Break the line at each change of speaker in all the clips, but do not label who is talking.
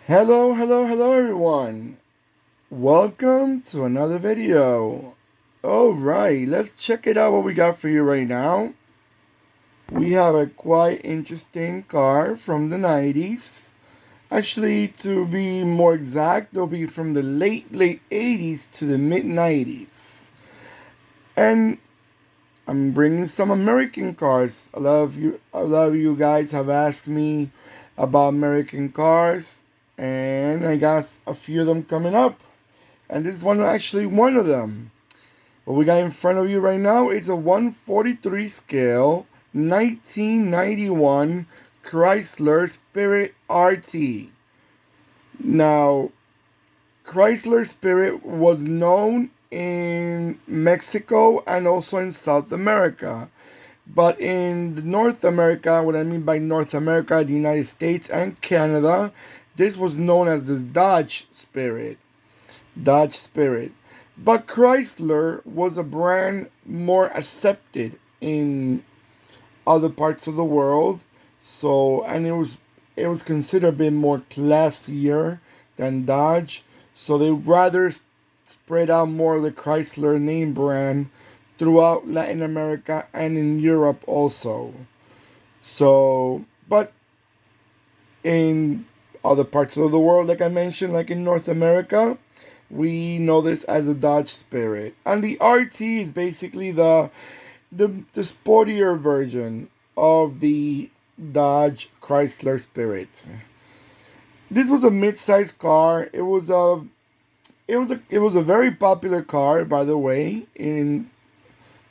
Hello everyone. Welcome to another video. Alright, let's check it out what we got for you right now. We have a quite interesting car from the 90s. Actually, to be more exact, it'll be from the late 80s to the mid 90s. And I'm bringing some American cars. A lot of you guys have asked me about American cars, and I got a few of them coming up. And this is actually one of them. What we got in front of you right now is a 143 scale 1991 Chrysler Spirit RT. Now, Chrysler Spirit was known in Mexico and also in South America. But in North America, what I mean by North America, the United States and Canada, this was known as the Dodge Spirit. Dodge Spirit. But Chrysler was a brand more accepted in other parts of the world. So, and it was considered a bit more classier than Dodge. So they rather spread out more of the Chrysler name brand throughout Latin America and in Europe also. So, but in other parts of the world, like I mentioned, like in North America, we know this as a Dodge Spirit. And the RT is basically the sportier version of the Dodge Chrysler Spirit. This was a mid-sized car. It was a very popular car, by the way, in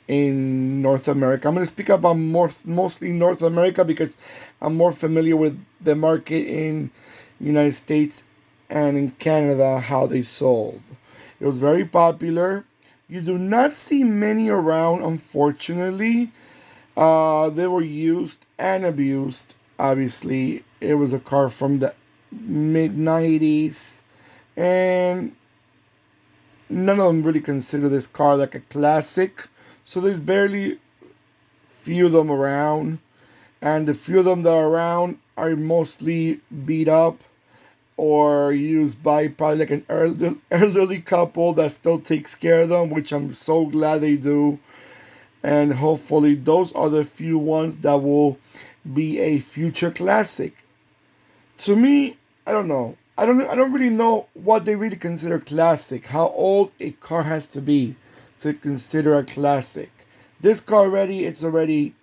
North America. I'm going to speak about mostly North America because I'm more familiar with the market in United States and in Canada, how they sold. It was very popular. You do not see many around, unfortunately. They were used and abused. Obviously, it was a car from the mid 90s, and none of them really consider this car like a classic. So there's barely few of them around, and the few of them that are around are mostly beat up or used by probably like an elderly couple that still takes care of them, which I'm so glad they do. And hopefully those are the few ones that will be a future classic. To me, I don't know. I don't really know what they really consider classic. How old a car has to be to consider a classic. This car it's already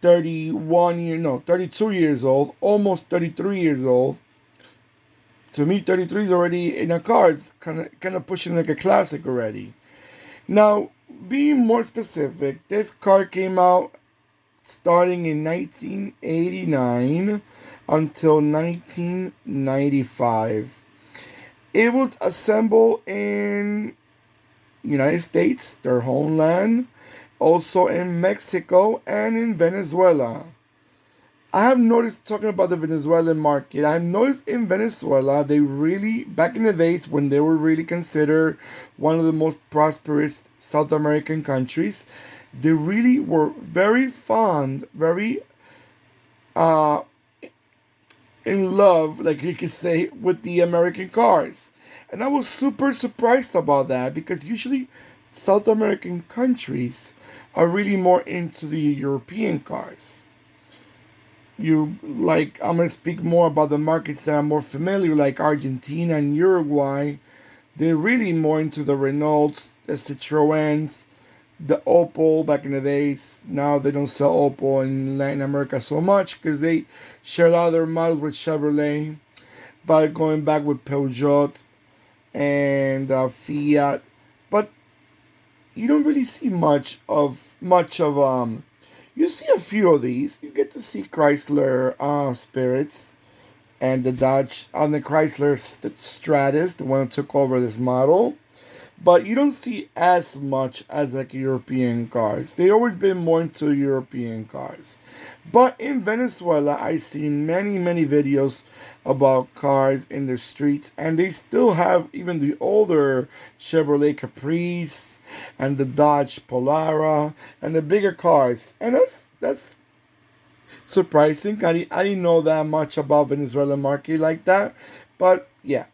32 years old, almost 33 years old. To me, 33 is already in a car. It's kind of pushing like a classic already. Now, being more specific, this car came out starting in 1989 until 1995. It was assembled in United States, their homeland, also in Mexico and in Venezuela. I have noticed, talking about the Venezuelan market, I have noticed in Venezuela, they really, back in the days when they were really considered one of the most prosperous South American countries, they really were very fond, very uh, in love, like you could say, with the American cars. And I was super surprised about that because usually South American countries are really more into the European cars. I'm gonna speak more about the markets that I'm more familiar, like Argentina and Uruguay. They're really more into the Renaults, the Citroens, the Opel back in the days. Now they don't sell Opel in Latin America so much because they share a lot of their models with Chevrolet. But going back with Peugeot and Fiat, but you don't really see much of. You see a few of these. You get to see Chrysler Spirits and the Dodge on the Chrysler Stratus, the one that took over this model. But you don't see as much as like European cars. They always been more into European cars. But in Venezuela, I've seen many videos about cars in the streets, and they still have even the older Chevrolet Caprice and the Dodge Polara and the bigger cars. And that's surprising. I didn't know that much about Venezuelan market like that. But yeah,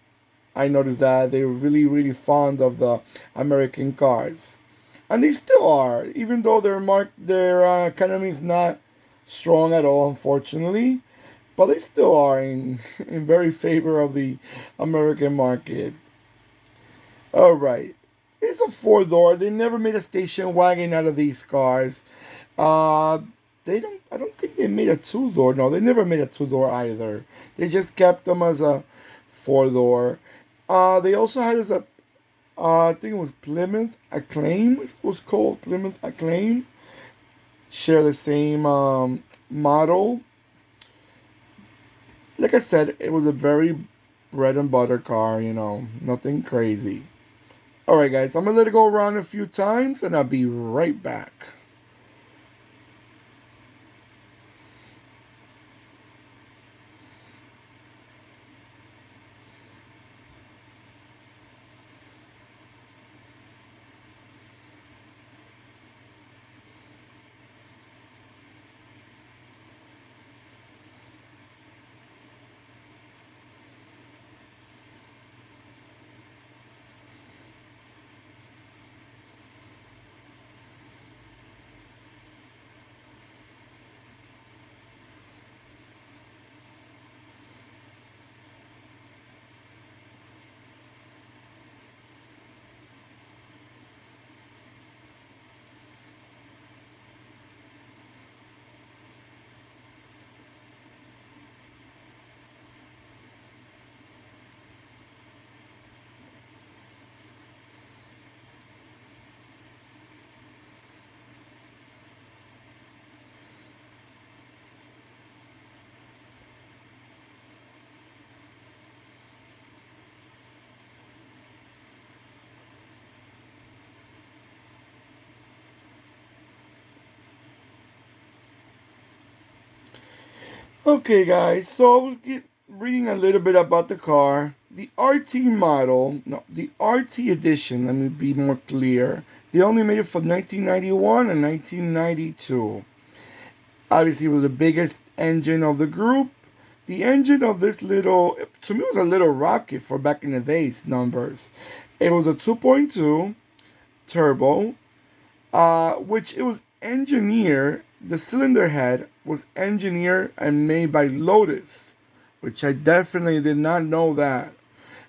I noticed that they're really, really fond of the American cars, and they still are, even though their economy is not strong at all, unfortunately. But they still are in in very favor of the American market. All right, it's a four door. They never made a station wagon out of these cars. Uh, they don't. I don't think they made a two door. No, they never made a two door either. They just kept them as a four door. They also had as a I think it was Plymouth Acclaim. It was called Plymouth Acclaim. Share the same model. Like I said, it was a very bread and butter car. Nothing crazy. All right, guys. I'm gonna let it go around a few times, and I'll be right back. Okay, guys, so I was reading a little bit about the car. The RT model, no, the RT edition, let me be more clear. They only made it for 1991 and 1992. Obviously, it was the biggest engine of the group. The engine of this little, to me, it was a little rocket for back in the days numbers. It was a 2.2 turbo, which it was engineered, the cylinder head was engineered and made by Lotus, which I definitely did not know that.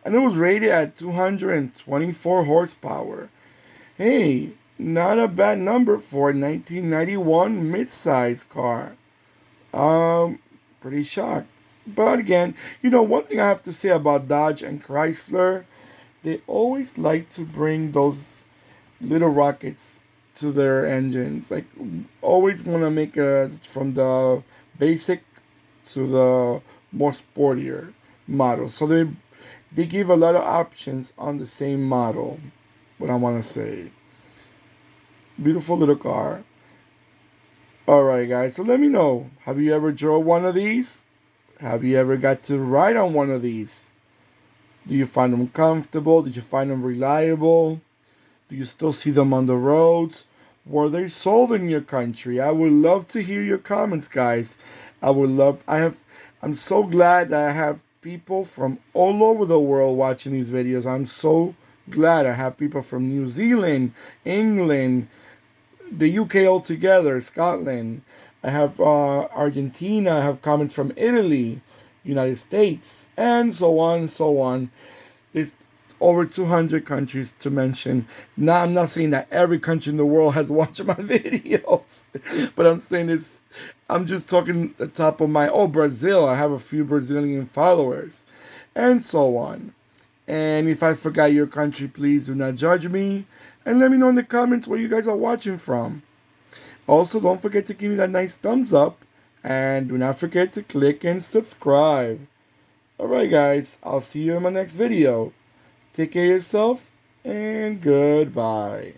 And it was rated at 224 horsepower. Hey, not a bad number for a 1991 midsize car. Pretty shocked. But again, one thing I have to say about Dodge and Chrysler, they always like to bring those little rockets to their engines. Like, always want to make a from the basic to the more sportier model. So they give a lot of options on the same model. What I want to say, beautiful little car. All right, guys. So let me know. Have you ever drove one of these? Have you ever got to ride on one of these? Do you find them comfortable? Did you find them reliable? Do you still see them on the roads? Were they sold in your country? I would love to hear your comments, guys. I'm so glad that I have people from all over the world watching these videos. I'm so glad I have people from New Zealand, England, the UK altogether, Scotland. I have Argentina. I have comments from Italy, United States, and so on and so on. There's over 200 countries to mention. Now, I'm not saying that every country in the world has watched my videos, but I'm saying it's. I'm just talking the top of my. Oh, Brazil. I have a few Brazilian followers, and so on. And if I forgot your country, please do not judge me. And let me know in the comments where you guys are watching from. Also, don't forget to give me that nice thumbs up. And do not forget to click and subscribe. Alright guys, I'll see you in my next video. Take care of yourselves, and goodbye.